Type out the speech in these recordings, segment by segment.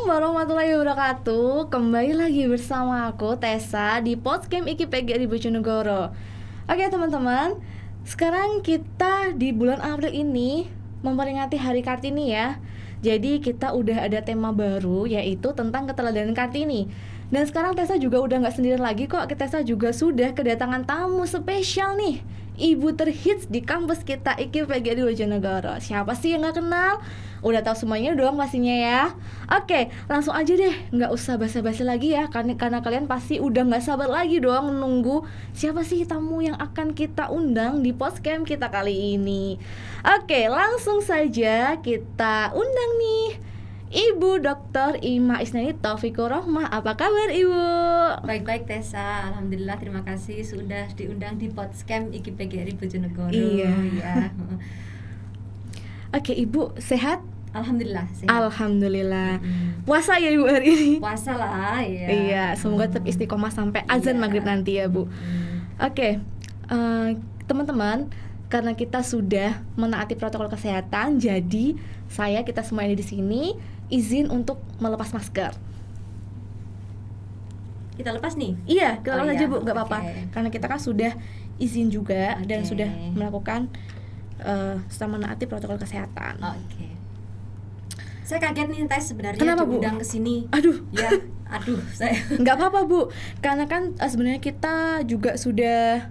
warahmatullahi wabarakatuh. Kembali lagi bersama aku Tessa di Podcast Iki PGRI Bojonegoro. Oke teman-teman, sekarang kita di bulan April ini memperingati Hari Kartini ya. Jadi kita udah ada tema baru, yaitu tentang keteladanan Kartini. Dan sekarang Tessa juga udah gak sendirian lagi kok. Tessa juga sudah kedatangan tamu spesial nih, ibu terhits di kampus kita Iki PGRI Bojonegoro. Siapa sih yang gak kenal? Udah tahu semuanya dong pastinya ya. Oke, langsung aja deh, nggak usah basa-basi lagi ya, karena kalian pasti udah nggak sabar lagi dong menunggu siapa sih tamu yang akan kita undang di podcast kita kali ini. Oke, langsung saja kita undang nih Ibu Dr. Ima Isnani Taufikur Rohmah. Apa kabar Ibu? Baik-baik Tessa, alhamdulillah, terima kasih sudah diundang di podcast Iki PGRI Bojonegoro. Iya. Ya. Oke, Ibu sehat? Alhamdulillah sehat. Alhamdulillah. Puasa ya Ibu hari ini? Puasa lah ya. Iya, semoga tetap istiqomah sampai azan maghrib nanti ya Bu. Oke, teman-teman, karena kita sudah menaati protokol kesehatan, jadi kita semua ini di sini izin untuk melepas masker. Kita lepas nih? Iya, kita lepas aja Bu, nggak apa-apa. Karena kita kan sudah izin juga dan sudah melakukan setelah menaati protokol kesehatan. Oke. Saya kaget nih Tess sebenarnya. Kenapa, diundang ke sini. Aduh. Ya, saya. Nggak apa-apa Bu, karena kan sebenarnya kita juga sudah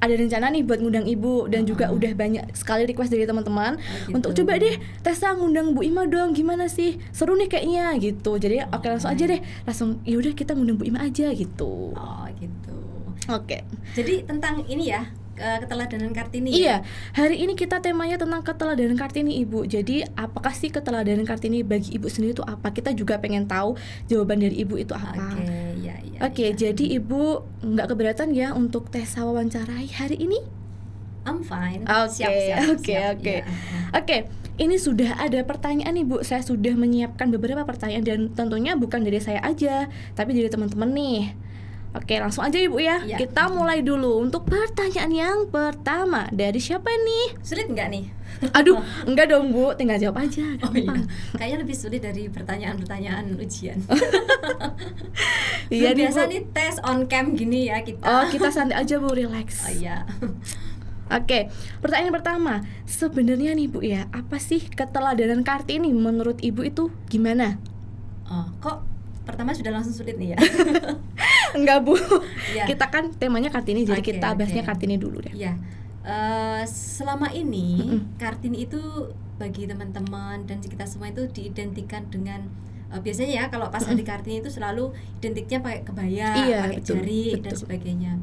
ada rencana nih buat ngundang Ibu dan juga udah banyak sekali request dari teman-teman untuk coba deh Tessa ngundang Bu Ima dong, gimana sih, seru nih kayaknya gitu. Jadi oke, langsung aja deh, langsung yaudah kita ngundang Bu Ima aja gitu. Oh gitu. Oke. Jadi tentang ini ya, keteladanan Kartini. Iya, hari ini kita temanya tentang keteladanan Kartini Ibu. Jadi apakah sih keteladanan Kartini bagi Ibu sendiri itu apa? Kita juga pengen tahu jawaban dari Ibu itu apa. Oke, jadi Ibu nggak keberatan ya untuk Tessa wawancarai hari ini? I'm fine. Siap. Oke, ini sudah ada pertanyaan nih Bu. Saya sudah menyiapkan beberapa pertanyaan dan tentunya bukan dari saya aja, tapi dari teman-teman nih. Oke, langsung aja Ibu ya. Kita mulai dulu untuk pertanyaan yang pertama. Dari siapa nih? Sulit nggak nih? Aduh, enggak dong Bu, tinggal jawab aja. Iya. Kayaknya lebih sulit dari pertanyaan-pertanyaan ujian. Iya biasa nih tes on cam gini ya kita. Oh, kita santai aja Bu, relax. Oh iya. Oke, pertanyaan pertama. Sebenarnya nih Bu ya, apa sih keteladanan Kartini menurut Ibu itu gimana? Kok pertama sudah langsung sulit nih ya? Enggak Bu, kita kan temanya Kartini, jadi kita bahasnya Kartini dulu deh. Iya. Selama ini Kartini itu bagi teman-teman dan kita semua itu diidentikan dengan biasanya ya kalau pas hari Kartini itu selalu identiknya pakai kebaya, pakai jari dan sebagainya.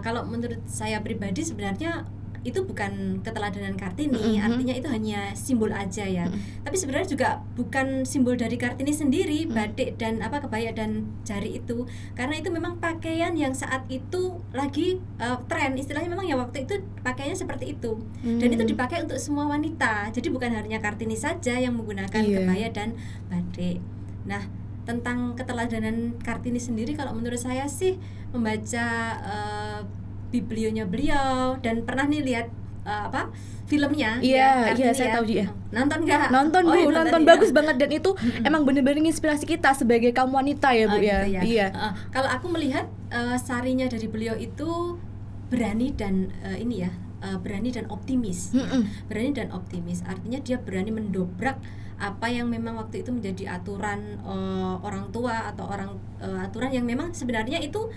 Kalau menurut saya pribadi sebenarnya itu bukan keteladanan Kartini, artinya itu hanya simbol aja ya. Tapi sebenarnya juga bukan simbol dari Kartini sendiri, batik dan kebaya dan jari itu, karena itu memang pakaian yang saat itu lagi tren, istilahnya memang ya waktu itu pakaiannya seperti itu. Dan itu dipakai untuk semua wanita. Jadi bukan hanya Kartini saja yang menggunakan kebaya dan batik. Nah, tentang keteladanan Kartini sendiri kalau menurut saya sih membaca biblionya beliau dan pernah nih lihat filmnya. Iya, saya tahu dia. Nonton nggak? Nonton Bu, nonton bagus banget dan itu emang bener-bener inspirasi kita sebagai kaum wanita ya Bu ya. Gitu ya. Iya. Kalau aku melihat sarinya dari beliau itu berani dan berani dan optimis. Berani dan optimis, artinya dia berani mendobrak apa yang memang waktu itu menjadi aturan orang tua atau aturan yang memang sebenarnya itu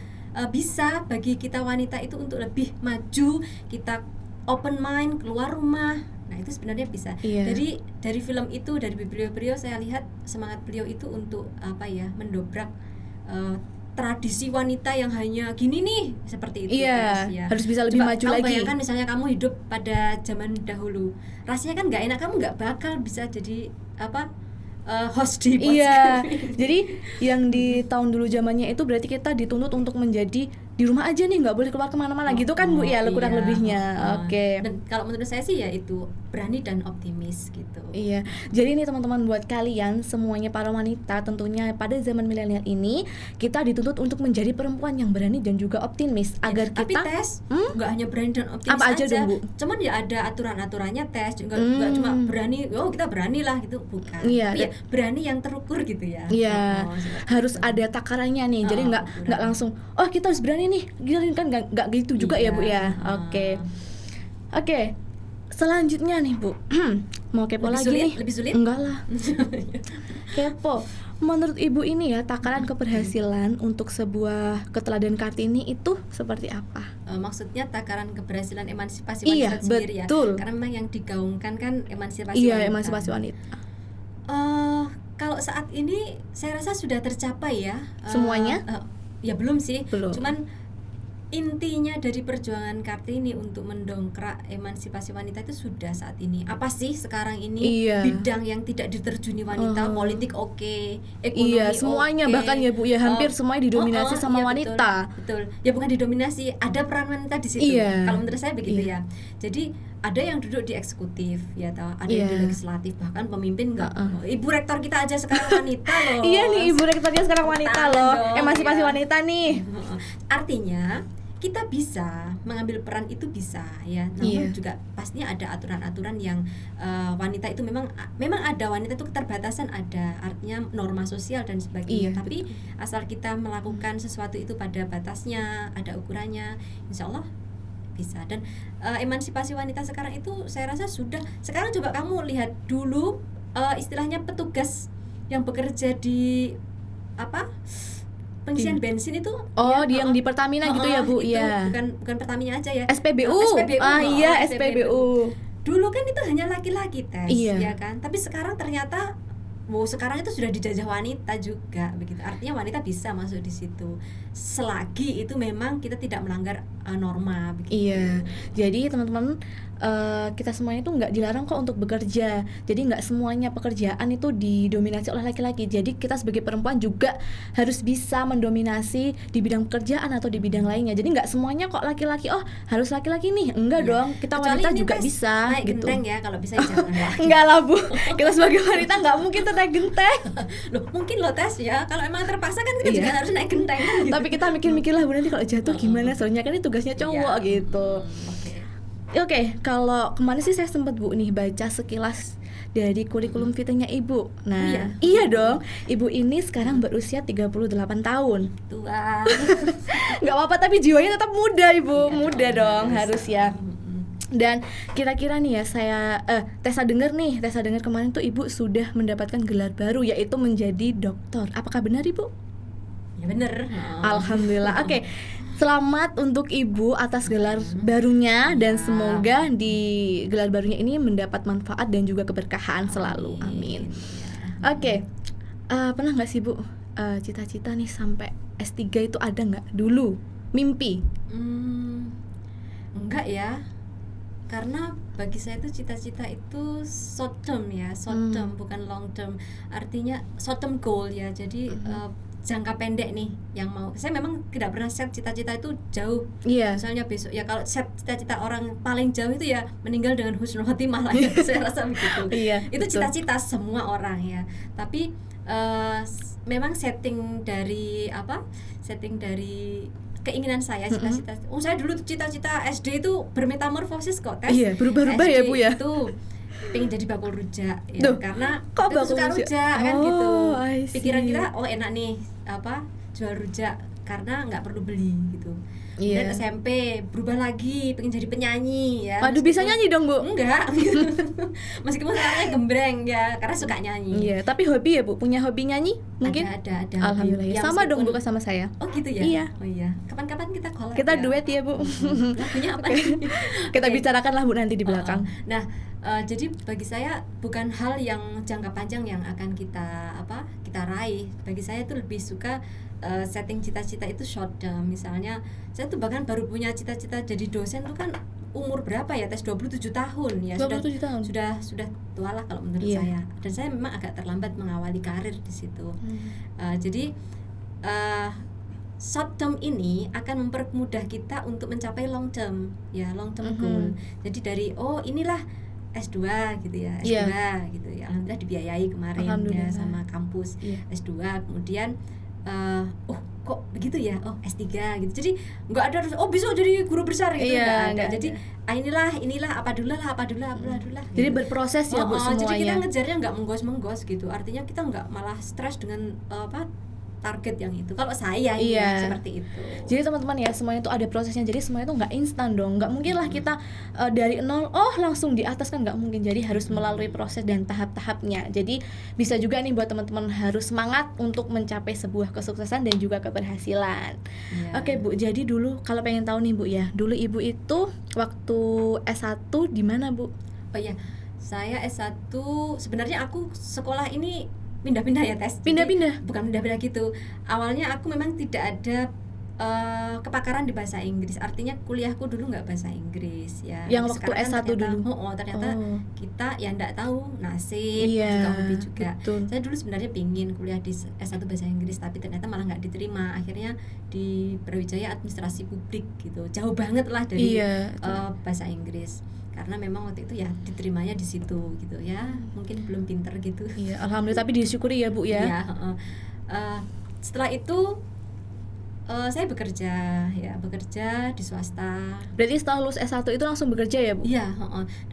bisa bagi kita wanita itu untuk lebih maju, kita open mind, keluar rumah. Nah, itu sebenarnya bisa. Jadi dari film itu, dari beliau saya lihat semangat beliau itu untuk mendobrak tradisi wanita yang hanya gini nih, seperti itu. Harus bisa lebih maju lagi. Bayangkan misalnya kamu hidup pada zaman dahulu, rasanya kan nggak enak, kamu nggak bakal bisa jadi host di podcast. Jadi yang di tahun dulu zamannya itu berarti kita dituntut untuk menjadi di rumah aja nih, nggak boleh keluar kemana-mana gitu kan Bu ya, kurang iya. lebihnya. Oke. Dan kalau menurut saya sih ya itu berani dan optimis gitu. Iya, jadi ini teman-teman buat kalian semuanya para wanita tentunya pada zaman milenial ini kita dituntut untuk menjadi perempuan yang berani dan juga optimis agar Tapi kita tes nggak hanya berani dan optimis Apa aja dong, Bu? cuman ya ada aturan-aturannya tes juga nggak cuma berani, oh kita berani lah gitu, bukan. Iya, Tapi ya berani yang terukur gitu ya. Iya, harus ada takarannya nih. Jadi nggak langsung, oh kita harus berani nih, gila kan nggak gitu juga ya Bu ya. Oke. Selanjutnya nih Bu, mau kepo Lebih lagi sulit? nih. Lebih sulit? Enggak lah. Kepo. Menurut Ibu ini ya, takaran keberhasilan untuk sebuah keteladanan Kartini itu seperti apa? Maksudnya takaran keberhasilan emansipasi Iya, wanita sendiri ya. betul. Karena memang yang digaungkan kan emansipasi Iya, wanita. emansipasi wanita. Kalau saat ini saya rasa sudah tercapai ya. Semuanya? Ya belum sih. Belum. Cuman intinya dari perjuangan Kartini untuk mendongkrak emansipasi wanita itu sudah saat ini. Apa sih sekarang ini Iya. bidang yang tidak diterjuni wanita? Politik oke, ekonomi Iya, semuanya oke. bahkan ya Bu ya, hampir semuanya didominasi sama iya, wanita. Betul. Ya bukan didominasi, ada peran wanita di situ. Iya. Kalau menurut saya begitu ya. Jadi ada yang duduk di eksekutif ya toh, ada yang di legislatif, bahkan pemimpin enggak. Ibu rektor kita aja sekarang wanita loh. Iya nih, Ibu rektornya sekarang wanita Tangan loh. dong, Emansipasi ya. wanita nih. Artinya kita bisa mengambil peran itu bisa ya, namun juga pastinya ada aturan-aturan yang wanita itu memang ada, wanita itu keterbatasan ada, artinya norma sosial dan sebagainya. Tapi asal kita melakukan sesuatu itu pada batasnya, ada ukurannya, insya Allah bisa. Dan emansipasi wanita sekarang itu saya rasa sudah, sekarang coba kamu lihat dulu istilahnya petugas yang bekerja di pengisian bensin itu yang di Pertamina gitu ya Bu. Iya. Bukan Pertamina aja ya. SPBU. SPBU. Dulu kan itu hanya laki-laki tes, ya kan. Tapi sekarang ternyata sekarang itu sudah dijajah wanita juga begitu. Artinya wanita bisa masuk di situ selagi itu memang kita tidak melanggar norma begitu. Iya. Jadi teman-teman, kita semuanya itu nggak dilarang kok untuk bekerja. Jadi nggak semuanya pekerjaan itu didominasi oleh laki-laki. Jadi kita sebagai perempuan juga harus bisa mendominasi di bidang pekerjaan atau di bidang lainnya. Jadi nggak semuanya kok laki-laki, harus laki-laki nih. Enggak dong, kita wanita juga bisa naik gitu. Genteng ya, kalau bisa jangan laki. Enggak lah Bu, kita sebagai wanita nggak mungkin tuh naik genteng. Loh, mungkin lo tes ya. Kalau emang terpaksa kan kita juga harus naik genteng kan gitu. Tapi kita mikir-mikir lah Bu, nanti kalau jatuh gimana? Soalnya kan ini tugasnya cowok gitu. Oke, kalau kemarin sih saya sempat Bu nih baca sekilas dari kurikulum fitnya Ibu. Nah, iya dong. Ibu ini sekarang berusia 38 tahun. Tua. Nggak apa-apa, tapi jiwanya tetap muda Ibu. Muda dong harus ya. Dan kira-kira nih ya, Tessa dengar kemarin tuh Ibu sudah mendapatkan gelar baru, yaitu menjadi dokter. Apakah benar Ibu? Ya benar. Alhamdulillah. Oke. Selamat untuk Ibu atas gelar barunya, dan semoga di gelar barunya ini mendapat manfaat dan juga keberkahan selalu. Amin. Oke. Pernah nggak sih Bu cita-cita nih sampai S3 itu ada nggak dulu mimpi? Enggak ya. Karena bagi saya itu cita-cita itu short term ya, bukan long term. Artinya short term goal ya. Jadi jangka pendek nih yang mau. Saya memang tidak pernah set cita-cita itu jauh. Misalnya besok ya, kalau set cita-cita orang paling jauh itu ya meninggal dengan husnul khotimah lah ya. Saya rasa begitu. Itu cita-cita semua orang ya. Tapi memang setting dari keinginan saya, cita-cita. Saya dulu cita-cita SD itu bermetamorfosis kok, Tes. Iya, berubah-ubah ya Bu ya. Itu pengen jadi bakul rujak ya. Karena kita suka rujak kan gitu. Pikiran kita enak nih jual rujak karena nggak perlu beli gitu. Dan SMP berubah lagi, pengen jadi penyanyi ya. Aduh, bisa nyanyi dong Bu? Enggak. Meskipun sekarang gembreng ya, karena suka nyanyi. Iya, tapi hobi ya Bu? Punya hobi nyanyi? Mungkin? Ada. Alhamdulillah ya, sama dong Bu sama saya. Oh gitu ya? Iya. Oh iya. Kapan-kapan kita collab. Kita duet ya Bu. Lagunya apa? Kita bicarakan lah Bu nanti di belakang. Nah, jadi bagi saya bukan hal yang jangka panjang yang akan kita raih. Bagi saya itu lebih suka setting cita-cita itu short term. Misalnya saya tuh bahkan baru punya cita-cita jadi dosen tuh kan umur berapa ya, Tes? 27 tahun ya. 27 tahun. Sudah tua lah kalau menurut saya. Dan saya memang agak terlambat mengawali karir di situ. Jadi short term ini akan mempermudah kita untuk mencapai long term goal. Jadi dari inilah S2 gitu ya, S2 gitu ya. Alhamdulillah dibiayai kemarin ya sama kampus S2. Kemudian kok begitu ya, S3 gitu. Jadi nggak ada besok jadi guru besar gitu, nggak ada. Jadi inilah apa dulu lah. Jadi gitu. Berproses ya Bu semuanya. Jadi kita ngejarnya nggak menggos gitu. Artinya kita nggak malah stres dengan target yang itu. Kalau saya seperti itu. Jadi teman-teman ya, semuanya itu ada prosesnya. Jadi semuanya itu nggak instan dong. Nggak mungkin lah kita dari nol langsung di atas, kan nggak mungkin. Jadi harus melalui proses dan tahap-tahapnya. Jadi bisa juga nih buat teman-teman harus semangat untuk mencapai sebuah kesuksesan dan juga keberhasilan. Oke Bu, jadi dulu kalau pengen tahu nih Bu ya, dulu Ibu itu waktu S1 di mana Bu? Oh iya, saya S1 sebenarnya aku sekolah ini pindah-pindah ya Tes. Pindah-pindah? Bukan pindah-pindah gitu. Awalnya aku memang tidak ada kepakaran di bahasa Inggris. Artinya kuliahku dulu nggak bahasa Inggris ya. Yang waktu S1 dulu? Ternyata kita ya nggak tahu nasib, juga hobi juga. Betul. Saya dulu sebenarnya pingin kuliah di S1 bahasa Inggris, tapi ternyata malah nggak diterima. Akhirnya di Brawijaya Administrasi Publik gitu. Jauh banget lah dari bahasa Inggris. Karena memang waktu itu ya diterimanya di situ gitu ya, mungkin belum pinter gitu. Iya, alhamdulillah, tapi disyukuri ya Bu ya. Iya, setelah itu saya bekerja di swasta. Berarti setelah lulus S1 itu langsung bekerja ya Bu? Iya,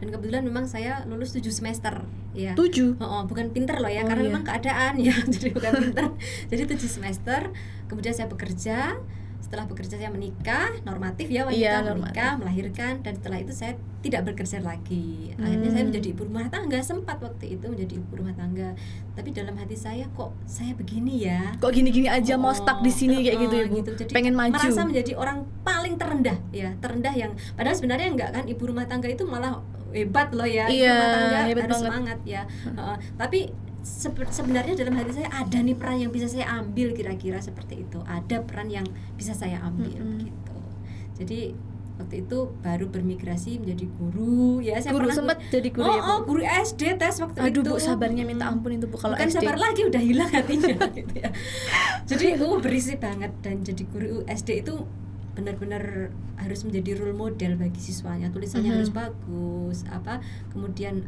dan kebetulan memang saya lulus 7 semester ya. 7? Bukan pinter loh ya, karena memang keadaan ya, jadi bukan pinter. Jadi 7 semester, kemudian saya bekerja. Setelah bekerja saya menikah, normatif ya wanita, menikah, melahirkan, dan setelah itu saya tidak bekerja lagi. Akhirnya saya menjadi ibu rumah tangga, sempat waktu itu menjadi ibu rumah tangga. Tapi dalam hati saya, kok saya begini ya? Kok gini-gini aja mau stuck di sini kayak gitu ya Bu? Gitu. Jadi pengen maju. Merasa menjadi orang paling terendah ya, terendah yang padahal sebenarnya enggak kan, ibu rumah tangga itu malah hebat loh ya, ibu rumah tangga harus banget. Semangat ya. Tapi sebenarnya dalam hati saya ada nih peran yang bisa saya ambil, kira-kira seperti itu. Ada peran yang bisa saya ambil gitu. Jadi waktu itu baru bermigrasi menjadi guru ya. Saya guru sempat jadi guru ya Bu? Guru SD Tes waktu itu. Aduh Bu, sabarnya minta ampun itu Bu kalau SD. Sabar lagi, udah hilang hatinya gitu ya. Jadi berisi banget, dan jadi guru SD itu benar-benar harus menjadi role model bagi siswanya. Tulisannya harus bagus, kemudian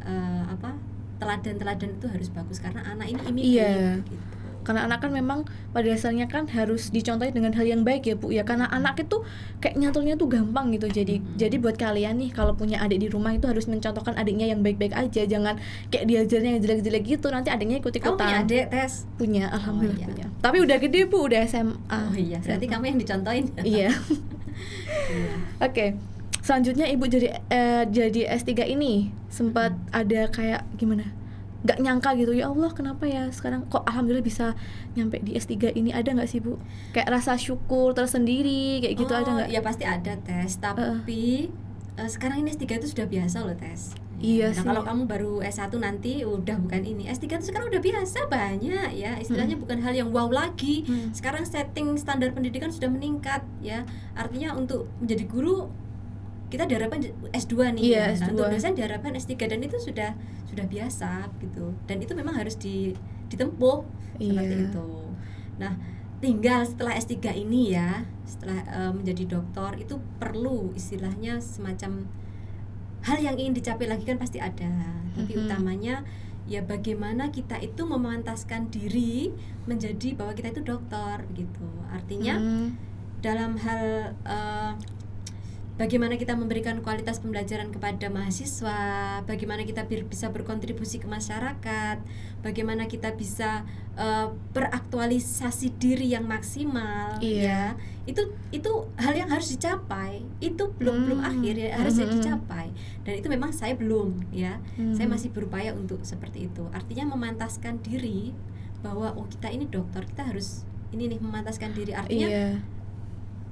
teladan-teladan itu harus bagus, karena anak ini imigran gitu. Karena anak kan memang pada dasarnya kan harus dicontohi dengan hal yang baik ya Bu ya, karena anak itu kayak nyantolnya tuh gampang gitu. Jadi buat kalian nih kalau punya adik di rumah itu harus mencontohkan adiknya yang baik-baik aja, jangan kayak diajarnya yang jelek-jelek gitu, nanti adiknya ikut-ikutan. Punya adik Tes? Punya, alhamdulillah punya. Tapi udah gede Bu, udah SMA. Oh iya, berarti kamu yang dicontohin. Iya. Oke. Selanjutnya Ibu jadi S3 ini sempat ada kayak gimana? Gak nyangka gitu, ya Allah kenapa ya sekarang kok alhamdulillah bisa nyampe di S3 ini, ada gak sih Bu? Kayak rasa syukur tersendiri kayak gitu, ada gak? Ya pasti ada Tes, tapi sekarang ini S3 itu sudah biasa loh Tes. Iya sih. Kalau kamu baru S1 nanti udah bukan ini, S3 itu sekarang udah biasa banyak ya, istilahnya bukan hal yang wow lagi. Sekarang setting standar pendidikan sudah meningkat ya, artinya untuk menjadi guru kita diharapkan S2 nih, S2. Untuk dosen diharapkan S3, dan itu sudah biasa gitu, dan itu memang harus ditempuh seperti itu. Nah, tinggal setelah S3 ini ya, setelah menjadi doktor itu perlu istilahnya semacam hal yang ingin dicapai lagi kan pasti ada, tapi utamanya ya bagaimana kita itu memantaskan diri menjadi bahwa kita itu dokter gitu. Artinya dalam hal bagaimana kita memberikan kualitas pembelajaran kepada mahasiswa, bagaimana kita bisa berkontribusi ke masyarakat, bagaimana kita bisa beraktualisasi diri yang maksimal, ya itu hal yang harus dicapai. Itu belum akhir ya, harus dicapai, dan itu memang saya belum ya, saya masih berupaya untuk seperti itu. Artinya memantaskan diri bahwa kita ini dokter, kita harus ini nih memantaskan diri, artinya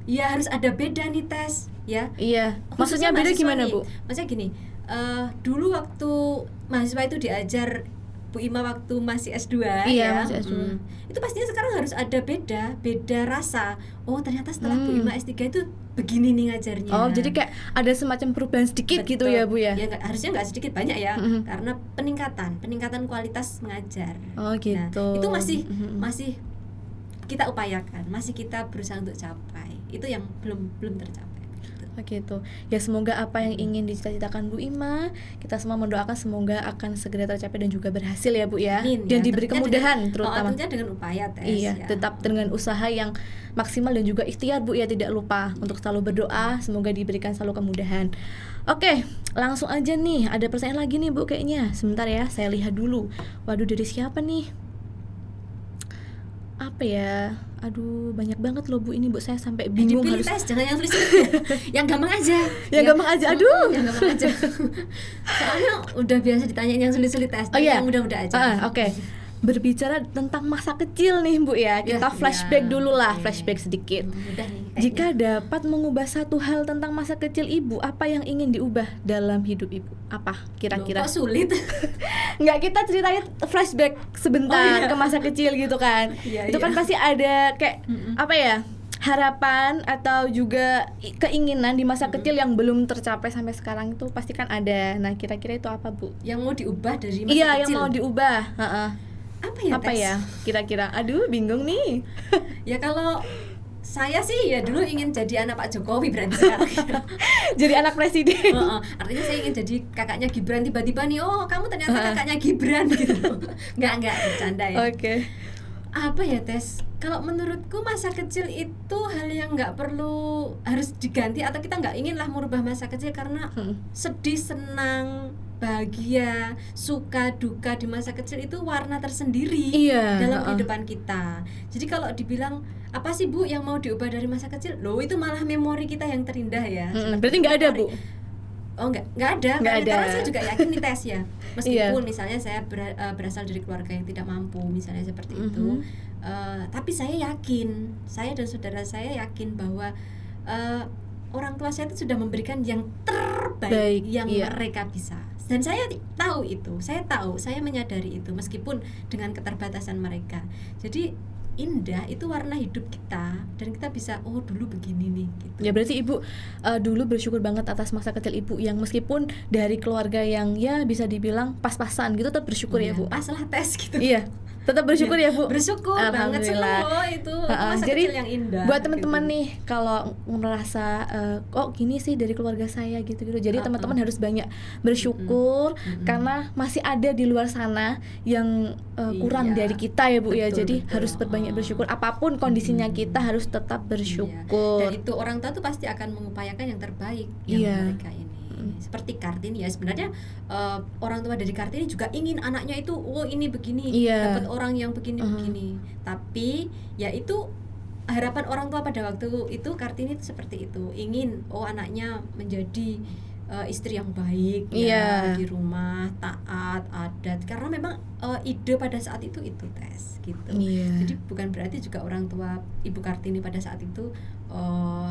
ya harus ada beda nih Tes ya. Iya. Maksudnya beda gimana Bu? Maksudnya gini, dulu waktu mahasiswa itu diajar Bu Ima waktu masih S2 masih S2. Itu pastinya sekarang harus ada beda rasa. Oh ternyata setelah Bu Ima S3 itu begini nih ngajarnya. Oh jadi kayak ada semacam perubahan sedikit. Betul. Gitu ya Bu ya? Ya harusnya nggak sedikit, banyak ya, karena peningkatan kualitas mengajar. Oh gitu. Nah, itu masih kita upayakan, masih kita berusaha untuk capai. Itu yang belum tercapai. Gitu. Ya semoga apa yang ingin dicita-citakan Bu Ima, kita semua mendoakan semoga akan segera tercapai dan juga berhasil ya Bu ya. Amin, dan ya. diberi kemudahan terutama. Tentunya dengan upaya tes. Iya, ya. tetap dengan usaha yang maksimal dan juga ikhtiar Bu ya, tidak lupa untuk selalu berdoa semoga diberikan selalu kemudahan. Oke, langsung aja nih, ada pertanyaan lagi nih Bu kayaknya. Sebentar ya, saya lihat dulu. Waduh, dari siapa nih? Apa ya? Aduh, banyak banget loh Bu ini Bu, saya sampai bingung dipilih harus tes, jangan yang sulit-sulit ya. Yang gampang aja. Yang gampang aja, aduh. Yang gampang aja. Soalnya udah biasa ditanyain yang sulit-sulit tes, yang mudah-mudah aja. Oke. Berbicara tentang masa kecil nih Bu ya, kita flashback dulu lah, flashback sedikit. Mudah nih, jika dapat mengubah satu hal tentang masa kecil Ibu, apa yang ingin diubah dalam hidup Ibu? Apa kira-kira? Kok sulit? Nggak, kita ceritanya flashback sebentar ke masa kecil gitu kan. Itu kan pasti ada kayak apa ya, harapan atau juga keinginan di masa kecil yang belum tercapai sampai sekarang, itu pasti kan ada. Nah, kira-kira itu apa Bu? Yang mau diubah dari masa kecil? Yang mau diubah. Apa ya kira-kira? Aduh, bingung nih. Ya kalau saya sih ya dulu ingin jadi anak Pak Jokowi berarti sekarang. Jadi anak presiden. Artinya saya ingin jadi kakaknya Gibran, tiba-tiba nih, oh kamu ternyata kakaknya Gibran gitu. Enggak bercanda ya. Oke. Apa ya Tes? Kalau menurutku masa kecil itu hal yang nggak perlu harus diganti, atau kita nggak ingin lah merubah masa kecil karena sedih, senang, bahagia, suka, duka di masa kecil itu warna tersendiri dalam kehidupan kita. Jadi kalau dibilang apa sih Bu yang mau diubah dari masa kecil? Loh, itu malah memori kita yang terindah ya. Berarti nggak ada Bu? Oh nggak ada. Karena saya juga yakin nih Tes ya. Meskipun misalnya saya berasal dari keluarga yang tidak mampu, misalnya seperti itu. Tapi saya yakin, saya dan saudara saya yakin bahwa orang tua saya itu sudah memberikan yang terbaik yang mereka bisa. Dan saya tahu itu, saya menyadari itu meskipun dengan keterbatasan mereka. Jadi indah itu warna hidup kita, dan kita bisa dulu begini nih gitu. Ya berarti Ibu dulu bersyukur banget atas masa kecil Ibu yang meskipun dari keluarga yang ya bisa dibilang pas-pasan gitu, tetap bersyukur ya Bu. Pas lah Tes gitu. Iya. Tetap bersyukur ya Bu. Bersyukur banget itu masa jadi, kecil yang indah. Buat teman-teman nih kalau merasa kok gini sih dari keluarga saya gitu-gitu. Jadi teman-teman harus banyak bersyukur karena masih ada di luar sana yang kurang dari kita ya Bu. Ya. Jadi harus berbanyak bersyukur, apapun kondisinya kita harus tetap bersyukur. Dan itu orang tua tuh pasti akan mengupayakan yang terbaik yang mereka ini. Seperti Kartini ya, sebenarnya orang tua dari Kartini juga ingin anaknya itu ini begini, dapat orang yang begini. Tapi ya itu harapan orang tua pada waktu itu. Kartini itu seperti itu, ingin anaknya menjadi istri yang baik di rumah, taat adat, karena memang ide pada saat itu Tes gitu. Jadi bukan berarti juga orang tua Ibu Kartini pada saat itu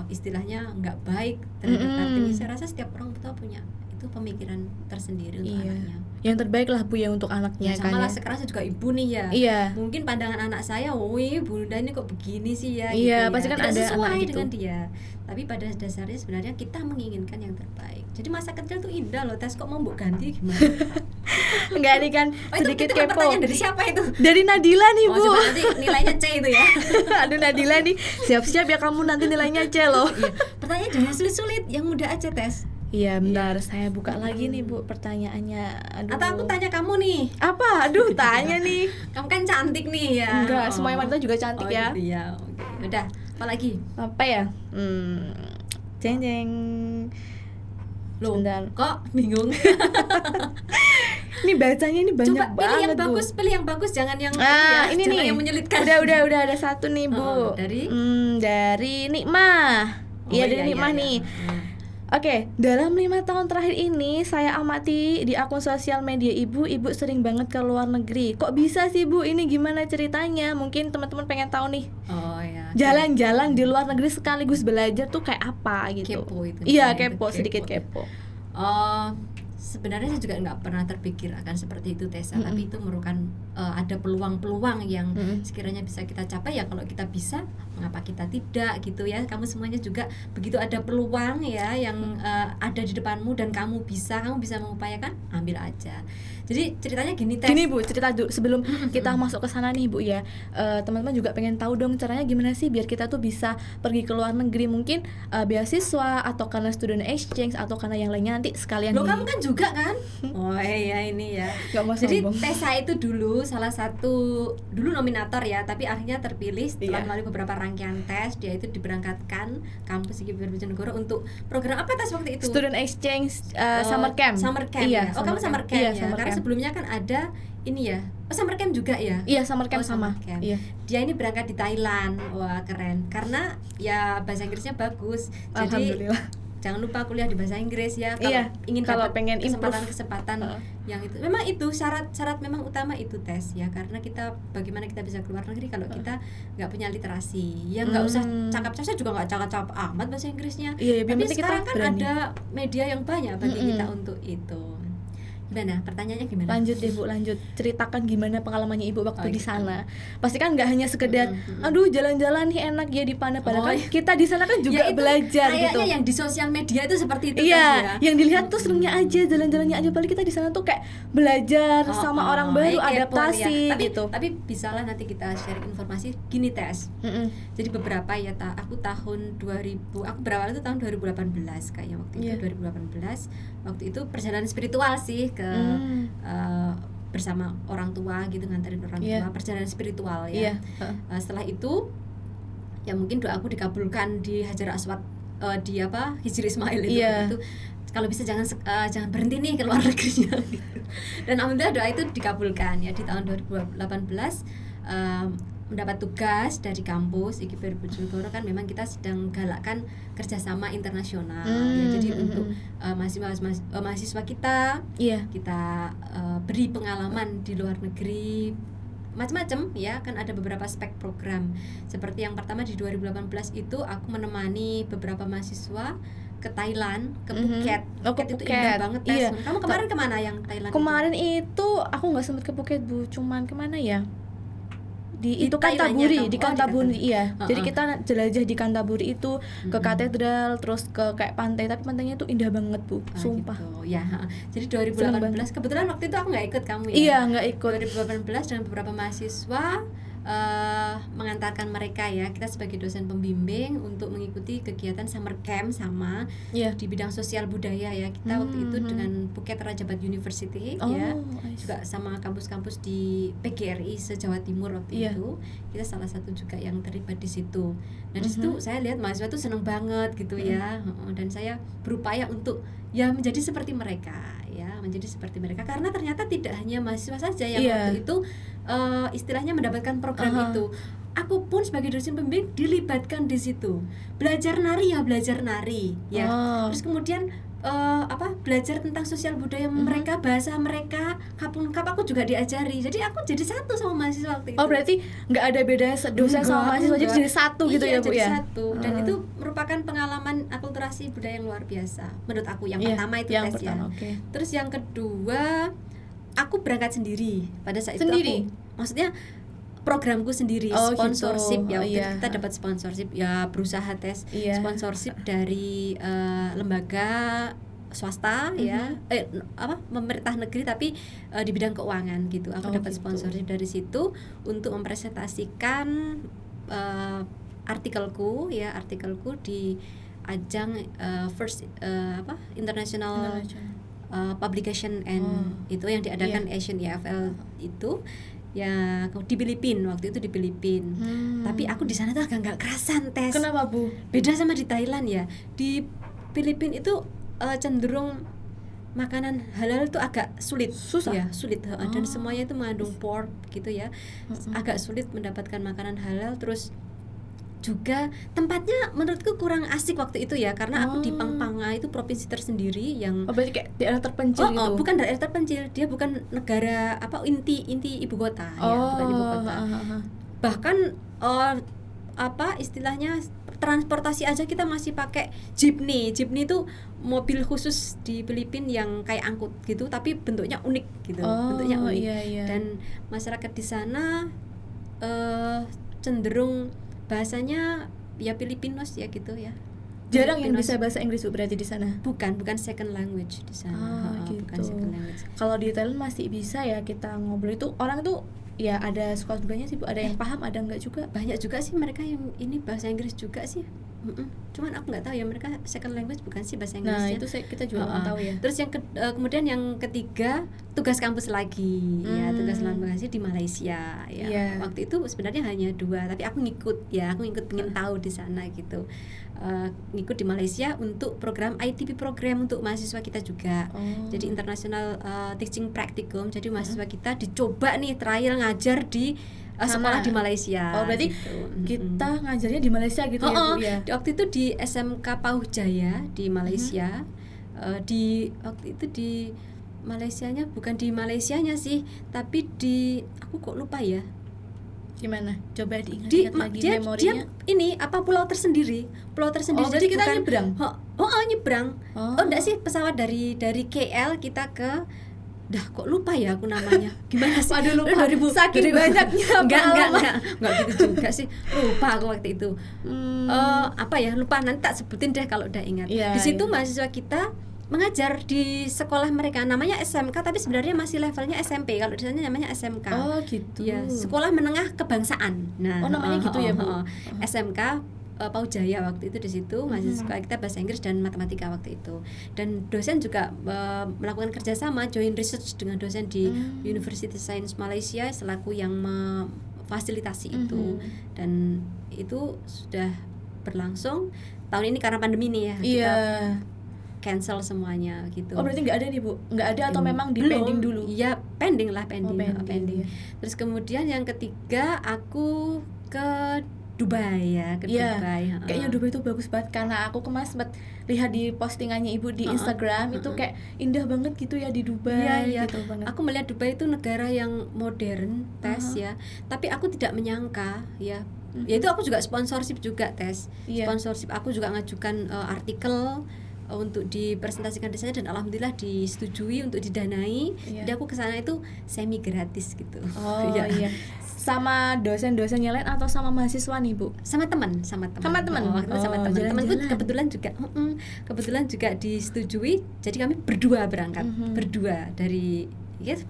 istilahnya nggak baik terhadap Kartini. Saya rasa setiap orang tua punya itu pemikiran tersendiri untuk anaknya. Yang terbaik lah Bu ya untuk anaknya. Sama lah, sekarang saya juga ibu nih ya. Mungkin pandangan anak saya, Bunda ini kok begini sih ya. Pasti kan tidak ada sesuai anak dengan dia. Tapi pada dasarnya sebenarnya kita menginginkan yang terbaik. Jadi masa kecil tuh indah loh Tes, kok mau ganti gimana? Enggak, ini kan sedikit itu kepo. Pertanyaan dari siapa itu? Dari Nadila nih Bu. Coba nanti nilainya C itu ya. Aduh Nadila nih, siap-siap ya kamu nanti nilainya C loh. Pertanyaan jangan sulit-sulit, yang mudah aja Tes. Iya bentar, saya buka lagi nih Bu pertanyaannya. Aduh. Atau aku tanya kamu nih. Apa? Aduh tanya nih. Kamu kan cantik nih ya. Enggak, semua wanita juga cantik ya. Gitu ya. Oke. Udah, apa lagi? Apa ya? Jeng. Loh, sebentar. Kok bingung? Ini bacanya ini banyak coba banget. Coba pilih yang bagus, jangan yang ini jangan nih. yang menyulitkan. Udah ada satu nih Bu. Dari Nikmah. Dari Nikmah nih. Oke, dalam 5 tahun terakhir ini saya amati di akun sosial media Ibu sering banget ke luar negeri. Kok bisa sih Bu? Ini gimana ceritanya? Mungkin teman-teman pengen tahu nih. Jalan-jalan di luar negeri sekaligus belajar tuh kayak apa gitu. Kepo itu. Iya, sedikit kepo. Sebenarnya saya juga nggak pernah terpikir akan seperti itu Tessa, tapi itu merupakan ada peluang-peluang yang sekiranya bisa kita capai ya. Kalau kita bisa mengapa kita tidak gitu ya. Kamu semuanya juga begitu ada peluang ya yang ada di depanmu dan kamu bisa mengupayakan, ambil aja. Jadi ceritanya gini Tes. Gini Bu, cerita dulu sebelum kita masuk ke sana nih Bu ya. Teman-teman juga pengen tahu dong caranya gimana sih biar kita tuh bisa pergi ke luar negeri, mungkin beasiswa atau karena student exchange atau karena yang lainnya nanti sekalian. Loh, kamu kan juga kan? Oh iya ini ya. Gak mau Jadi sombong. Tessa itu dulu salah satu nominator ya, tapi akhirnya terpilih setelah melalui beberapa rangkaian tes. Dia itu diberangkatkan kampus IKIP Bojonegoro untuk program apa Tes waktu itu? Student exchange summer camp. Summer camp Iya, ya. Oh, kamu summer camp iya, ya. summer Karena camp. sebelumnya kan ada ini ya. Oh, summer camp juga ya? Iya, summer camp summer sama. camp. Iya. Dia ini berangkat di Thailand. Wah, keren. Karena ya bahasa Inggrisnya bagus. Jadi Alhamdulillah. jangan lupa kuliah di bahasa Inggris ya kalau Iya, ingin kalau dapat pengen kesempatan yang itu. Memang itu syarat memang utama itu Tes ya, karena kita bagaimana kita bisa keluar negeri kalau kita nggak punya literasi. Ya nggak usah cakap-cakap, saya juga nggak cakap-cakap amat bahasa Inggrisnya. Iya, tapi kita sekarang kan berani. ada media yang banyak bagi kita untuk itu. Gimana? Pertanyaannya gimana? Lanjut deh Bu, lanjut. Ceritakan gimana pengalamannya Ibu waktu di gitu. sana. Pasti kan nggak hanya sekedar aduh jalan-jalan nih enak ya di Pana, padahal kan kita di sana kan juga Ya, itu belajar gitu. kayaknya yang di sosial media itu seperti itu Iya, Tes, ya. yang dilihat tuh serunya aja, jalan-jalannya aja. Padahal kita di sana tuh kayak belajar sama orang baru, kepo adaptasi ya. gitu. Tapi bisalah nanti kita share informasi gini Tes. Jadi beberapa ya aku tahun 2000, aku berawal itu tahun 2018 kayaknya waktu itu. 2018 waktu itu perjalanan spiritual sih ke bersama orang tua gitu, nganterin orang tua, perjalanan spiritual ya. Setelah itu ya mungkin doaku dikabulkan di Hajar Aswad, di Hijri Ismail itu. Itu kalau bisa jangan berhenti nih ke luar negerinya gitu. Dan alhamdulillah doa itu dikabulkan ya. Di tahun 2018 mendapat tugas dari kampus IKIP Bojonegoro, kan memang kita sedang galakkan kerjasama internasional ya. Jadi untuk mahasiswa kita beri pengalaman di luar negeri macam-macam ya, kan ada beberapa spek program. Seperti yang pertama di 2018 itu aku menemani beberapa mahasiswa ke Thailand, ke Phuket. Phuket itu indah banget Tes. Kamu kemarin kemana yang Thailand? Kemarin itu aku nggak sempat ke Phuket Bu, cuman kemana ya? Itu Thailandnya, Kantaburi, di Kantaburi iya. Uh-uh. Jadi kita jelajah di Kantaburi itu ke katedral, terus ke kayak pantai, tapi pantainya tuh indah banget Bu, sumpah. Gitu. Ya, jadi 2018 kebetulan waktu itu aku nggak ikut kamu ya. Iya, nggak ikut. 2018 dengan beberapa mahasiswa mengantarkan mereka ya, kita sebagai dosen pembimbing untuk mengikuti kegiatan summer camp sama di bidang sosial budaya ya. Kita waktu itu dengan Phuket Rajabat University ya, juga sama kampus-kampus di PGRI se-Jawa Timur waktu itu. Kita salah satu juga yang terlibat di situ. Nah, di situ saya lihat mahasiswa tuh seneng banget gitu ya. Dan saya berupaya untuk ya menjadi seperti mereka ya, karena ternyata tidak hanya mahasiswa saja yang waktu itu istilahnya mendapatkan program itu. Aku pun sebagai dosen pembimbing dilibatkan di situ. Belajar nari ya. Terus kemudian belajar tentang sosial budaya mereka, bahasa mereka, kapung-kap aku juga diajari. Jadi aku jadi satu sama mahasiswa waktu itu. Oh, berarti nggak ada bedanya dosen sama mahasiswa, jadi satu gitu ya Bu jadi ya. Satu. Dan itu merupakan pengalaman akulturasi budaya yang luar biasa menurut aku. Yang pertama itu yang Tes pertama, ya. Terus yang kedua aku berangkat sendiri. Pada saat itu aku, maksudnya programku sendiri, sponsorship gitu. Ya waktu itu kita dapat sponsorship ya, berusaha Tes sponsorship dari lembaga swasta ya, pemerintah negeri tapi di bidang keuangan gitu. Aku dapat sponsorship dari situ untuk mempresentasikan artikelku di ajang first international publication and itu yang diadakan Asian EFL itu ya di Filipina, waktu itu di Filipina. Tapi aku di sana tuh agak nggak kerasan Tes. Kenapa Bu? Beda sama di Thailand ya. Di Filipina itu cenderung makanan halal itu agak susah ya, sulit dan semuanya itu mengandung pork gitu ya. Agak sulit mendapatkan makanan halal. Terus juga tempatnya menurutku kurang asik waktu itu ya, karena aku di Pampanga itu provinsi tersendiri yang berarti kayak daerah terpencil gitu. Bukan daerah terpencil, dia bukan negara inti ibu kota ya, bukan ibu kota. Bahkan istilahnya transportasi aja kita masih pakai jeepney itu mobil khusus di Filipina yang kayak angkut gitu, tapi bentuknya unik gitu, bentuknya unik. Dan masyarakat di sana cenderung bahasanya ya Filipinos ya gitu ya. Jarang yang Filipinos. bisa bahasa Inggris Bu berarti di sana. Bukan second language di sana. Gitu. Bukan second language. Kalau di Thailand masih bisa ya kita ngobrol itu orang tuh ya ada suka dukanya sih Bu, ada yang paham ada enggak juga. Banyak juga sih mereka yang ini bahasa Inggris juga sih. Cuman aku nggak tahu ya mereka second language bukan sih bahasa Nah Inggrisnya. itu kita juga nggak tahu ya. Terus yang kemudian yang ketiga tugas kampus lagi ya, tugas kampus di Malaysia ya. Yeah. Waktu itu sebenarnya hanya 2 tapi aku ngikut pengen tahu di sana gitu. Ngikut di Malaysia untuk program ITP program untuk mahasiswa kita juga. Jadi International Teaching Practicum. Jadi mahasiswa kita dicoba nih trial ngajar di sekolah di Malaysia. Oh berarti gitu. kita ngajarnya di Malaysia gitu ya Bu ya. Waktu itu di SMK Pauh Jaya di Malaysia. Di waktu itu di Malaysianya bukan di Malaysianya sih, tapi di aku kok lupa ya. Gimana? Coba diingat lagi memorinya. Dia ini pulau tersendiri. Jadi kita nyebrang. Nyebrang. Enggak sih, pesawat dari KL kita ke kok lupa ya aku namanya. Gimana sih? Aduh lupa. 2000 saking banyaknya. Enggak gitu juga sih. Lupa aku waktu itu. Lupa, nanti tak sebutin deh kalau udah ingat. Yeah, di situ mahasiswa kita mengajar di sekolah mereka, namanya SMK tapi sebenarnya masih levelnya SMP. Kalau di sana namanya SMK. Oh gitu. Ya, Sekolah Menengah Kebangsaan. Nah, namanya gitu ya Bu. SMK Pauh Jaya waktu itu di situ mahasiswa kita bahasa Inggris dan matematika waktu itu. Dan dosen juga melakukan kerjasama joint research dengan dosen di University Science Malaysia selaku yang memfasilitasi itu. Dan itu sudah berlangsung tahun ini karena pandemi nih ya. Kita cancel semuanya gitu. Oh berarti nggak ada nih Bu? Nggak ada atau memang di pending dulu? Iya pending. Pending. Terus kemudian yang ketiga aku ke Dubai ya, Dubai. Kayaknya Dubai itu bagus banget karena aku kemarin sempat lihat di postingannya Ibu di Instagram itu kayak indah banget gitu ya di Dubai. Iya. Gitu banget. Aku melihat Dubai itu negara yang modern, ya. Tapi aku tidak menyangka ya. Ya itu aku juga sponsorship juga Sponsorship aku juga ngajukan artikel untuk dipresentasikan di sana dan alhamdulillah disetujui untuk didanai. Jadi aku kesana itu semi gratis gitu. Iya. Sama dosen-dosennya lain atau sama mahasiswa nih Bu? Sama teman. Sama temanku kebetulan juga disetujui. Jadi kami berdua berangkat, berdua dari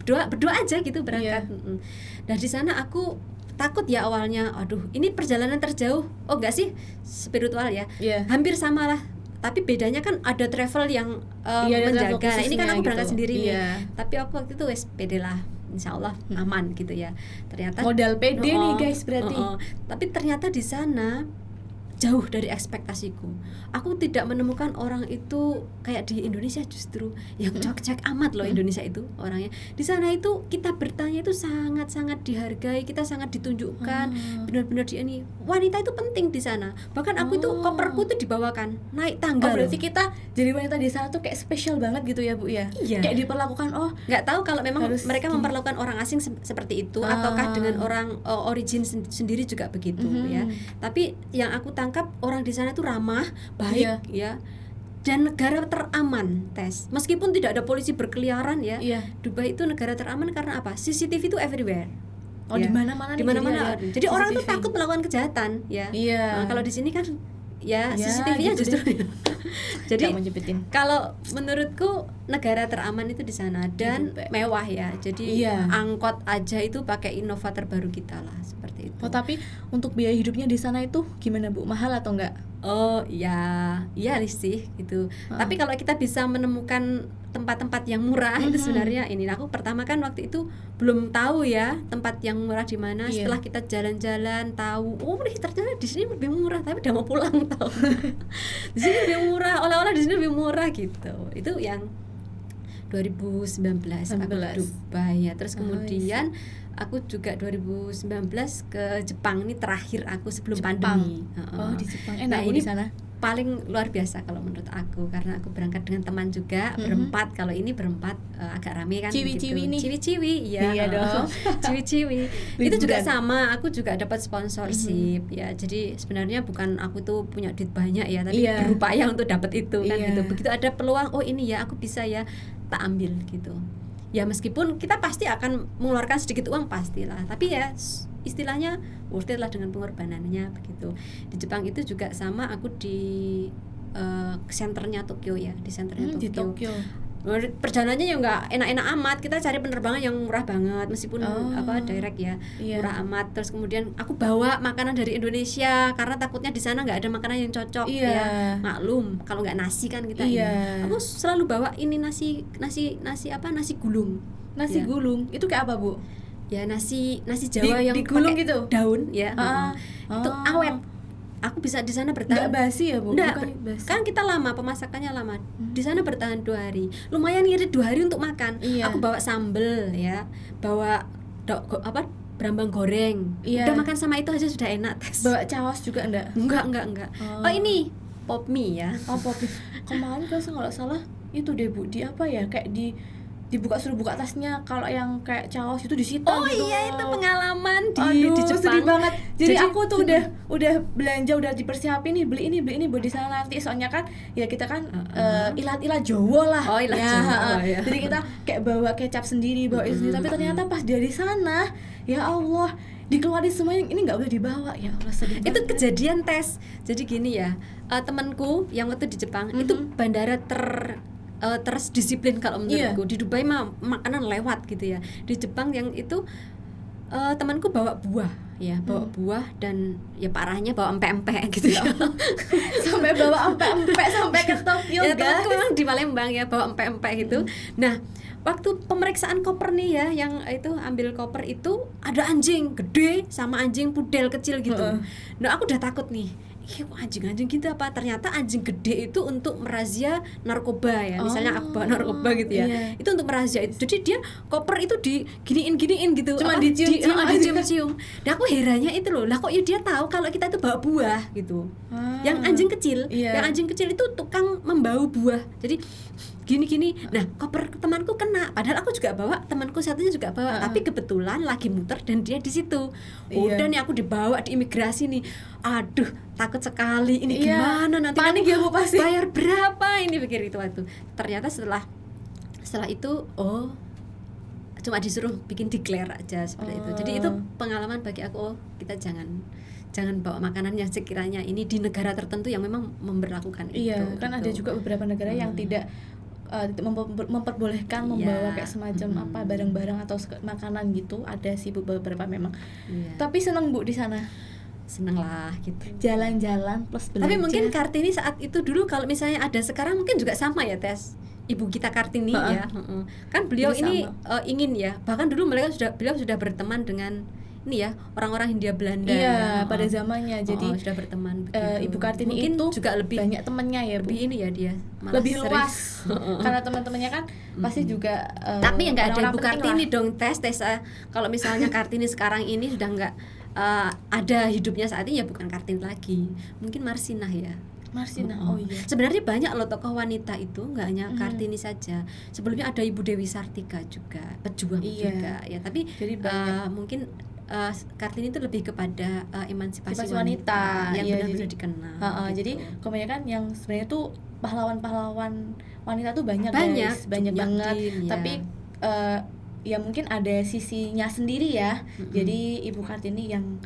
berdua aja gitu berangkat. Dan di sana aku takut ya awalnya, ini perjalanan terjauh. Oh enggak sih, spiritual ya. Hampir sama lah. Tapi bedanya kan ada travel yang menjaga. Nah, ini kan aku berangkat sendiri nih. Tapi aku waktu itu pede lah. Insya Allah aman gitu ya. Ternyata modal pede nih guys berarti. Tapi ternyata di sana jauh dari ekspektasiku. Aku tidak menemukan orang itu kayak di Indonesia justru yang cocok amat loh Indonesia itu orangnya. Di sana itu kita bertanya itu sangat-sangat dihargai, kita sangat ditunjukkan, benar-benar ini wanita itu penting di sana. Bahkan aku itu koperku itu dibawakan naik tangga. Berarti kita jadi wanita di sana tuh kayak spesial banget gitu ya Bu ya. Iya. Kayak diperlakukan nggak tahu kalau memang mereka memperlakukan orang asing seperti itu ataukah dengan orang origin sendiri juga begitu ya. Tapi yang aku tangkap orang di sana itu ramah, baik ya. Dan negara teraman, meskipun tidak ada polisi berkeliaran ya. Dubai itu negara teraman karena apa? CCTV itu everywhere. Di mana-mana. Jadi orang tuh takut melakukan kejahatan ya. Nah, kalau di sini kan CCTV-nya gitu justru. Jadi kalau menurutku negara teraman itu di sana dan mewah ya. Jadi angkot aja itu pakai Innova terbaru kita lah seperti itu. Tapi untuk biaya hidupnya di sana itu gimana Bu? Mahal atau enggak? Iya sih gitu. Tapi kalau kita bisa menemukan tempat-tempat yang murah itu sebenarnya ini aku pertama kan waktu itu belum tahu ya tempat yang murah di mana. Setelah kita jalan-jalan tahu, ternyata di sini lebih murah, tapi udah mau pulang tahu. Di sini lebih murah, oleh-oleh di sini lebih murah gitu. Itu yang 2019 aku ke Dubai ya. Terus kemudian aku juga 2019 ke Jepang, ini terakhir aku sebelum pandemi. Di Jepang enak di sana. Paling luar biasa kalau menurut aku karena aku berangkat dengan teman juga berempat. Kalau ini berempat agak rame kan ciwi-ciwi nih. Ciwi-ciwi iya dong. Ciwi-ciwi itu juga sama, aku juga dapat sponsorship ya. Jadi sebenarnya bukan aku tuh punya duit banyak ya, tapi berupaya untuk dapat itu kan gitu. Begitu ada peluang, ini ya aku bisa ya, tak ambil gitu. Ya meskipun kita pasti akan mengeluarkan sedikit uang pastilah, tapi ya istilahnya worth it lah dengan pengorbanannya begitu. Di Jepang itu juga sama, aku di senternya Tokyo ya, di senternya Di Tokyo. Perjalanannya ya nggak enak-enak amat, kita cari penerbangan yang murah banget meskipun direct ya, murah amat. Terus kemudian aku bawa makanan dari Indonesia karena takutnya di sana nggak ada makanan yang cocok ya, maklum kalau nggak nasi kan kita ini. Aku selalu bawa ini nasi gulung. Nasi gulung itu kayak apa, Bu? Ya nasi Jawa yang digulung pakai gitu daun ya. Itu awet. Aku bisa di sana bertahan. Nggak basi ya, Bu? Nggak, kan kita lama, pemasakannya lama. Di sana bertahan 2 hari. Lumayan ngirit 2 hari untuk makan. Aku bawa sambel ya, bawa berambang goreng. Udah makan sama itu aja sudah enak. Bawa caos juga enggak? Enggak. Oh ini pop mie ya. Oh pop mie. Kemarin kalau nggak salah itu deh, Bu, di apa ya, kayak suruh buka tasnya, kalau yang kayak caos itu disita gitu. Oh iya, itu pengalaman di Jepang. Sedih banget. Jadi aku tuh udah belanja, udah dipersiapin nih, beli ini buat di sana nanti. Soalnya kan ya kita kan ilat Jawa lah. Oh, ilat Jawa ya. Jadi kita kayak bawa kecap sendiri, bawa itu sendiri. Tapi ternyata pas dari sana, ya Allah, dikeluarin semuanya, ini nggak boleh dibawa. Ya Allah, sedih itu banget. kejadian tes. Jadi gini ya, temanku yang waktu di Jepang itu bandara terus disiplin kalau menurutku. Di Dubai mah makanan lewat gitu ya. Di Jepang yang itu temanku bawa buah ya, bawa buah dan ya parahnya bawa empek-empek gitu ya. Sampai bawa empek-empek sampai ke Tokyo ya, guys. Temanku memang di Palembang ya, bawa empek-empek gitu. Nah, waktu pemeriksaan koper nih ya, yang itu ambil koper itu ada anjing gede sama anjing pudel kecil gitu. Nah, aku udah takut nih. Kok anjing-anjing gitu apa? Ternyata anjing gede itu untuk merazia narkoba ya. Misalnya aku bawa narkoba gitu ya. Itu untuk merazia itu. Jadi dia koper itu diginiin gitu. Cuma dicium-cium. Dan aku herannya itu loh. Lah kok ya dia tahu kalau kita itu bawa buah gitu. Yang anjing kecil, yang anjing kecil itu tukang membau buah. Jadi gini. Nah, koper temanku kena. Padahal aku juga bawa, temanku satunya juga bawa. Tapi kebetulan lagi muter dan dia di situ. Udah nih aku dibawa di imigrasi nih. Aduh, takut sekali. Ini gimana nanti? Panik ya, Bu, pasti. Bayar berapa? Ini pikir itu waktu. Ternyata setelah itu cuma disuruh bikin declare aja seperti itu. Jadi itu pengalaman bagi aku. Kita jangan bawa makanan yang sekiranya ini di negara tertentu yang memang memberlakukan itu. Iya, kan ada juga beberapa negara yang tidak memperbolehkan membawa kayak semacam barang-barang atau makanan gitu. Ada sih beberapa memang. Tapi seneng, Bu, di sana. Seneng lah gitu. Jalan-jalan plus belanja. Tapi mungkin Kartini saat itu dulu, kalau misalnya ada sekarang mungkin juga sama ya, Tes. Ibu kita Kartini ya. Kan beliau ini ingin ya. Bahkan dulu beliau sudah berteman dengan ini ya, orang-orang Hindia Belanda. Iya, pada zamannya. Jadi sudah berteman begitu. Ibu Kartini mungkin itu juga lebih banyak temennya ya, Bu. Lebih ini ya dia. Lebih luas. Karena teman-temannya kan pasti juga tapi yang enggak ada Ibu Kartini lah. dong, Tes. Kalau misalnya Kartini sekarang ini sudah enggak ada hidupnya saat ini, ya bukan Kartini lagi. Mungkin Marsinah ya. Marsinah. Oh iya. Sebenarnya banyak loh tokoh wanita itu, nggak hanya Kartini saja. Sebelumnya ada Ibu Dewi Sartika juga, pejuang juga ya. Tapi jadi mungkin Kartini itu lebih kepada emansipasi wanita yang benar-benar dikenal. Gitu. Jadi kebanyakan yang sebenarnya tuh pahlawan-pahlawan wanita tuh banyak guys, banyak banget. Ya. Tapi ya mungkin ada sisinya sendiri ya. Jadi Ibu Kartini yang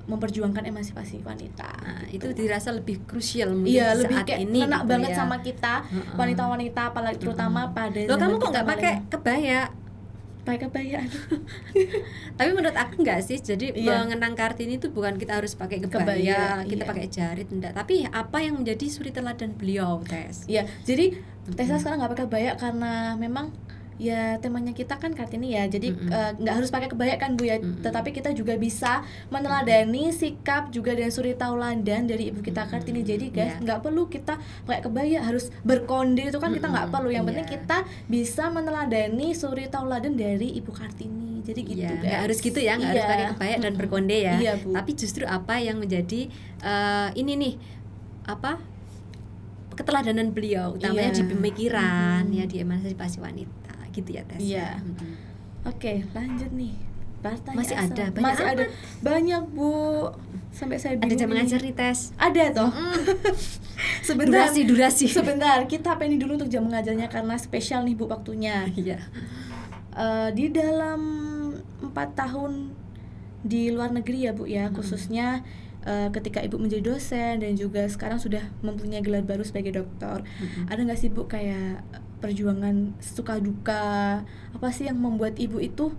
memperjuangkan emansipasi wanita. Nah, itu dirasa lebih krusial mungkin lebih saat kayak ini. Kena gitu banget ya. sama kita wanita-wanita, apalagi terutama pada Loh, kamu kok nggak pakai kebaya? Pakai kebaya. Tapi menurut aku enggak sih. Jadi mengenang Kartini itu bukan kita harus pakai kebaya, kita pakai jarit, enggak. Tapi apa yang menjadi suri teladan beliau, Tes? Iya, jadi Tessa sekarang nggak pakai kebaya karena memang ya temanya kita kan Kartini ya, jadi nggak harus pakai kebaya kan, Bu ya, tetapi kita juga bisa meneladani sikap juga dan suri tauladan dari ibu kita Kartini. Jadi guys, nggak perlu kita pakai kebaya harus berkonde, itu kan kita nggak perlu. Yang penting kita bisa meneladani suri tauladan dari ibu Kartini. Jadi gitu guys. Nggak harus gitu ya, nggak harus pakai kebaya dan berkonde ya. Iya, Bu. Tapi justru apa yang menjadi ini nih, apa, keteladanan beliau utamanya di pemikiran ya, di emansipasi wanita gitu ya, Tes. Iya. Oke, lanjut nih. Pertanyaan Masih ada banyak, Bu. Sampai saya bingung. Ada jam mengajar nih, Tes. Ada toh. Sebentar. Durasi. Sebentar, kita ini dulu untuk jam mengajarnya karena spesial nih, Bu, waktunya. Iya. Di dalam 4 tahun di luar negeri ya Bu ya, khususnya ketika Ibu menjadi dosen dan juga sekarang sudah mempunyai gelar baru sebagai dokter. Ada nggak sih Bu kayak perjuangan suka duka, apa sih yang membuat Ibu itu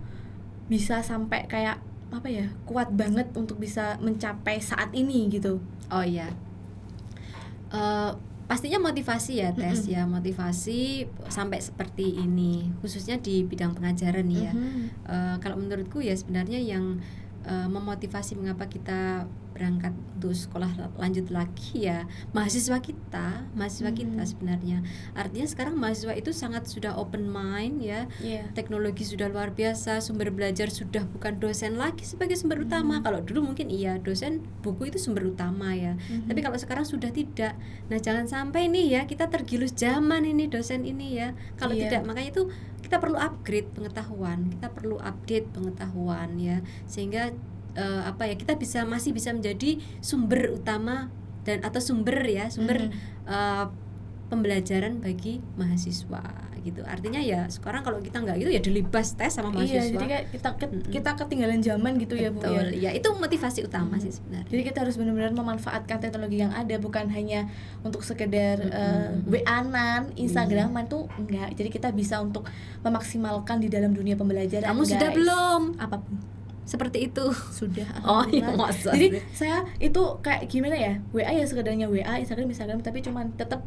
bisa sampai kayak apa ya, kuat banget untuk bisa mencapai saat ini gitu? Oh iya, pastinya motivasi ya Tes ya, motivasi sampai seperti ini khususnya di bidang pengajaran nih ya. Kalau menurutku ya sebenarnya yang memotivasi mengapa kita berangkat untuk sekolah lanjut lagi ya mahasiswa kita sebenarnya. Artinya sekarang mahasiswa itu sangat sudah open mind ya. Teknologi sudah luar biasa, sumber belajar sudah bukan dosen lagi sebagai sumber utama. Kalau dulu mungkin iya dosen, buku itu sumber utama ya. Tapi kalau sekarang sudah tidak. Nah, jangan sampai nih ya kita tergilus zaman ini dosen ini ya. Kalau tidak, makanya itu kita perlu upgrade pengetahuan, kita perlu update pengetahuan ya, sehingga kita masih bisa menjadi sumber utama dan atau sumber pembelajaran bagi mahasiswa gitu. Artinya ya sekarang kalau kita nggak gitu ya dilibas tes sama mahasiswa. Jadi kita ketinggalan zaman gitu. Betul, ya Bu ya. Ya itu motivasi utama sih sebenarnya. Jadi kita harus benar-benar memanfaatkan teknologi yang ada, bukan hanya untuk sekedar WA-an, Instagraman tuh enggak. Jadi kita bisa untuk memaksimalkan di dalam dunia pembelajaran. Kamu sudah belum? Apa seperti itu? Sudah. Oh iya, masa jadi saya itu kayak gimana ya, WA ya sekedarnya WA, Instagram tapi cuman tetap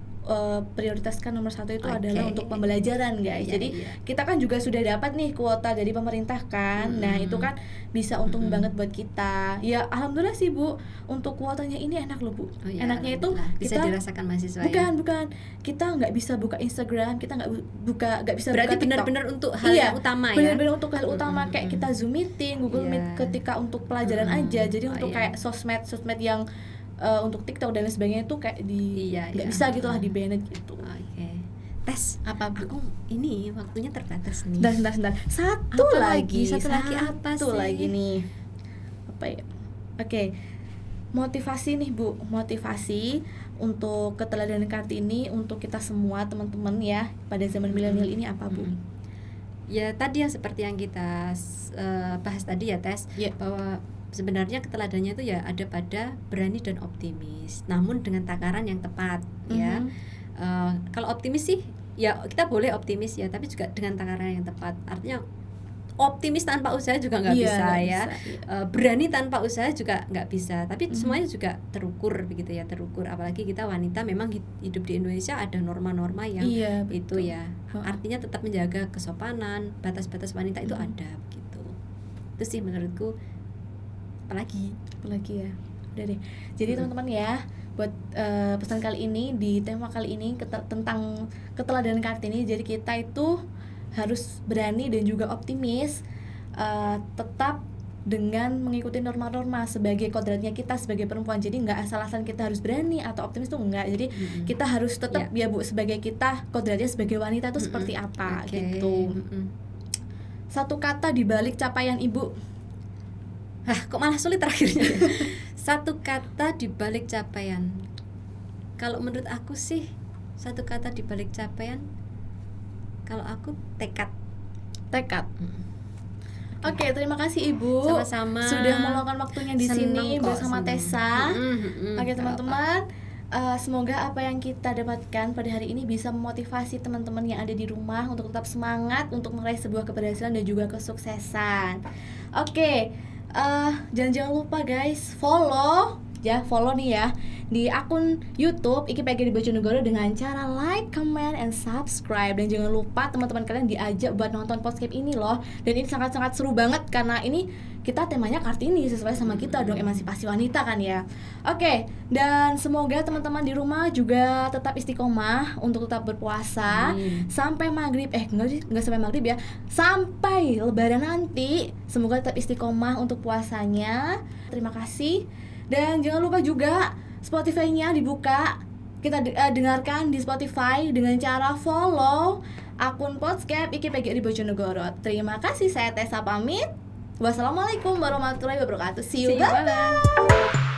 prioritaskan nomor satu itu adalah untuk pembelajaran guys. Jadi kita kan juga sudah dapat nih kuota dari pemerintah kan. Nah itu kan bisa untung banget buat kita. Ya alhamdulillah sih Bu, untuk kuotanya ini enak loh Bu. Enaknya itu bisa kita, dirasakan mahasiswa bukan kita nggak bisa buka Instagram, kita nggak bisa berarti buka TikTok. Benar-benar untuk hal yang utama ya. Benar-benar untuk hal utama kayak kita Zoom meeting, Google Meet ketika untuk pelajaran aja. Jadi untuk kayak sosmed yang untuk TikTok dan lain sebagainya itu kayak nggak bisa gitu lah, di banned gitu. Tes apa Bu? Aku ini waktunya terbatas nih. Sebentar. Satu lagi apa sih? Nih. Apa ya? Oke. Motivasi nih Bu, motivasi untuk keteladanan Kartini untuk kita semua teman-teman ya pada zaman milenial ini apa Bu? Ya tadi yang seperti yang kita bahas tadi ya Tes, bahwa sebenarnya keteladanannya itu ya ada pada berani dan optimis, namun dengan takaran yang tepat ya. Kalau optimis sih ya kita boleh optimis ya, tapi juga dengan takaran yang tepat. Artinya optimis tanpa usaha juga nggak bisa ya. Berani tanpa usaha juga nggak bisa. Tapi semuanya juga terukur begitu ya, terukur. Apalagi kita wanita memang hidup di Indonesia ada norma-norma yang itu ya. Artinya tetap menjaga kesopanan, batas-batas wanita itu ada begitu. Itu sih menurutku. Apalagi ya. Udah deh. Jadi teman-teman ya, buat pesan kali ini di tema kali ini tentang keteladanan Kartini. Jadi kita itu harus berani dan juga optimis, tetap dengan mengikuti norma-norma sebagai kodratnya kita sebagai perempuan. Jadi nggak asal-asalan kita harus berani atau optimis tuh enggak. Jadi kita harus tetap ya Bu, sebagai kita kodratnya sebagai wanita tuh seperti apa gitu. Satu kata di balik capaian Ibu. Kok malah sulit terakhirnya. Satu kata di balik capaian. Kalau menurut aku sih satu kata di balik capaian, kalau aku tekad. Oke, terima kasih Ibu. Sama-sama. Sudah meluangkan waktunya di sini bersama Tessa. Oke teman-teman, semoga apa yang kita dapatkan pada hari ini bisa memotivasi teman-teman yang ada di rumah untuk tetap semangat untuk meraih sebuah keberhasilan dan juga kesuksesan. Oke, jangan lupa guys, follow nih ya di akun YouTube IKIPG di Bojonegoro dengan cara like, comment, and subscribe. Dan jangan lupa teman-teman kalian diajak buat nonton podcast ini loh. Dan ini sangat-sangat seru banget karena ini kita temanya Kartini, sesuai sama kita dong, emansipasi wanita kan ya. Oke, dan semoga teman-teman di rumah juga tetap istiqomah untuk tetap berpuasa sampai maghrib. Nggak sampai maghrib ya, sampai lebaran nanti. Semoga tetap istiqomah untuk puasanya. Terima kasih. Dan jangan lupa juga Spotify-nya dibuka. Kita dengarkan di Spotify dengan cara follow akun podcast IKIPG di Bojonegoro. Terima kasih, saya Tessa pamit. Wassalamualaikum warahmatullahi wabarakatuh. See you, bye-bye.